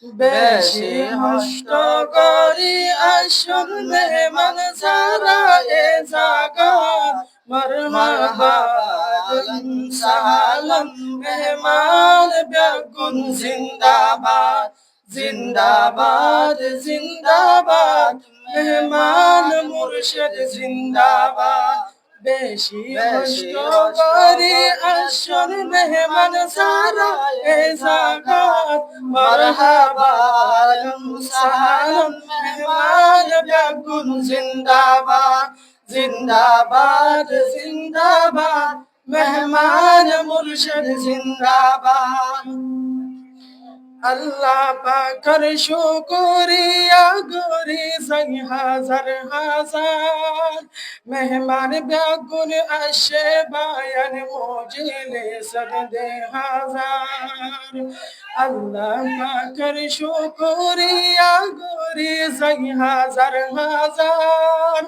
বেশি হষ্ট করি আসল মেহমান যারা এ জাগাত মারহাবা সালাম মেহমান বেগুন জিন্দাবাদ জিন্দাবাদ জিন্দাবাদ মেহমান মুর্শিদ জিন্দাবাদ বেশি হষ্ট করি আসল মেহমান যারা এ জাগাত মারহাবা সালাম মেহমান বেগুন জিন্দাবাদ জিন্দাবাদ জিন্দাবাদ মেহমান মুর্শিদ জিন্দাবাদ আল্লাহ পাকের শুকরিয়া করি যাই হাজার হাজার মেহমান বেগুন আসে বায়ান মজিলে সদে হাজার আল্লাহ পাকের শুকরিয়া করি যাই হাজার হাজার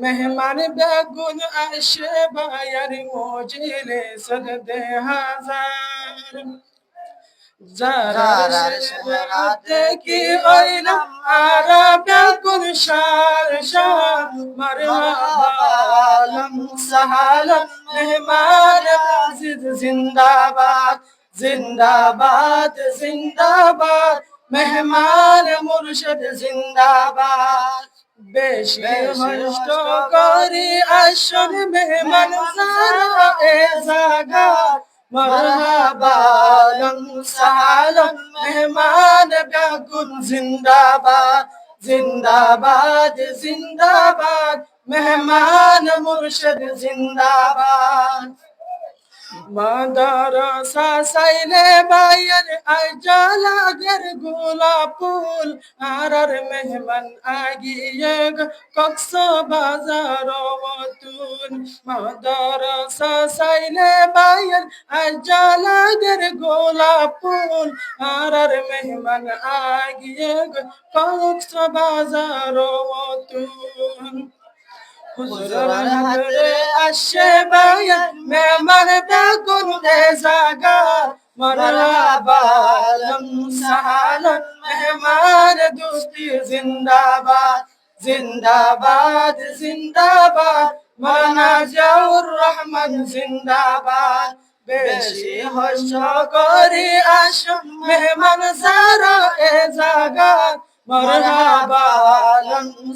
মেহমান বেগুন আসে বায়ান মজিলে সদে হাজার যারা দেখি ওইলাম আরা বেগুন সার সার মারহাবালাম সাহালাম মেহমান আজিজ জিন্দাবাদ জিন্দাবাদ জিন্দাবাদ মেহমান মুর্শিদ জিন্দাবাদ বেশি হষ্ট করি আসল মেহমান যারা এ জাগাত মারহাবা সালাম মেহমান বেগুন জিন্দাবাদ জিন্দাবাদ জিন্দাবাদ মেহমান মুর্শিদ জিন্দাবাদ মাদারসা সাইলে বায়ার আজালাগের গোলাপ ফুল আর মেহমান আগিয়ে কক্স বাজার মতুন মাদারসা সাইলে বায়ার আজালাগের গোলাপ ফুল আর মেহমান আগিয়ে কক্স বাজার মতুন হুজুর হাতে আসে বায়ান মেহমান বেগুন এ জাগাত মারহাবা সালাম মেহমান দোস্তি জিন্দাবাদ জিন্দাবাদ জিন্দাবাদ মানা জাউর রহমান জিন্দাবাদ বেশি হর্ষ করি আসো মেহমান যারা এ জাগাত মারহাবা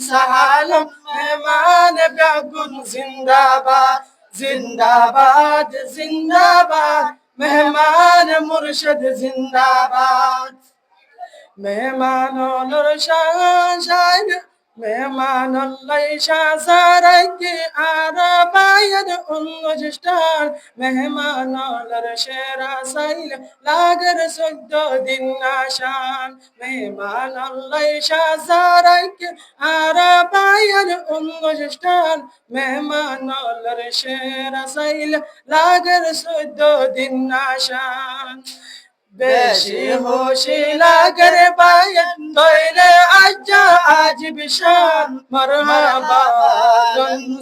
সালাম মেহমান বেগুন জিন্দাবাদ জিন্দাবাদ জিন্দাবাদ মেহমান মুর্শিদ জিন্দাবাদ মেহমান শান মেহমান সারাইকে আর বায়ান অনুষ্ঠান মেহমান সেরা সাইল লাগের 14 দিন আশান মেহমান সারাইকে আর বায়ান অনুষ্ঠান মেহমান সেরা সাইল লাগের 14 দিন আশান বেশি হোশি লাগের বায়ান দইলে আজ্জা আজ বিশান মারহাবা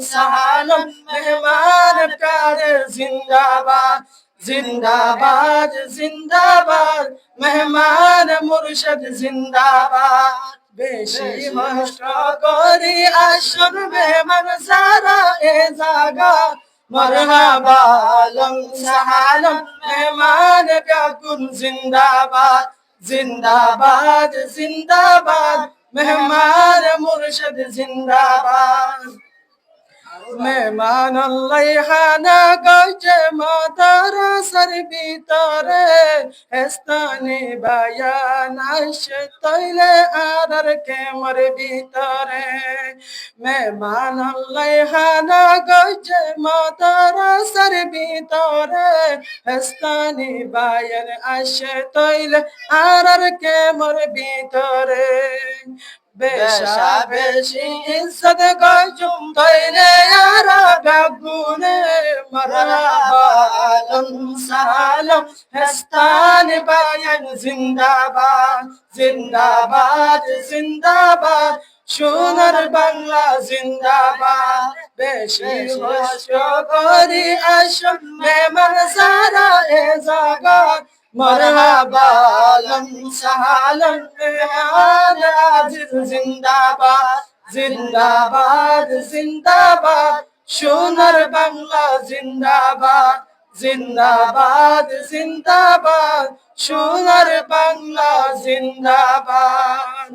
সালাম মেহমান কারে জিন্দাবাদ জিন্দাবাদ জিন্দাবাদ মেহমান মুর্শিদ জিন্দাবাদ বেশি হষ্ট করি আসল মেহমান যারা এ জাগাত মারহাবা সালাম মেহমান বেগুন জিন্দাবাদ জিন্দাবাদ জিন্দাবাদ মেহমান মুর্শিদ জিন্দাবাদ মেহমান হানা গজে মাদারসার ভিতরে স্থানে বায়ান আসে তৈলে আর কেমর ভিতরে মেহমান হানা গজে মাদারসার ভিতরে স্থানে বায়ান আসে তৈলে আর কেমর ভিতরে বেশা বেশি ইজ্জত গজুম তৈলে আরা বেগুনে মারহাবা সালাম হেস্তান বায়ান জিন্দাবাদ জিন্দাবাদ জিন্দাবাদ সোনার বাংলা জিন্দাবাদ বেশি হর্ষ করি আসো মেহমান সারা এ জাগাত मरहबा अहलन सहलन मेहमान आजिज जिंदाबाद जिंदाबाद जिंदाबाद সোনার বাংলা জিন্দাবাদ জিন্দাবাদ জিন্দাবাদ সোনার বাংলা জিন্দাবাদ।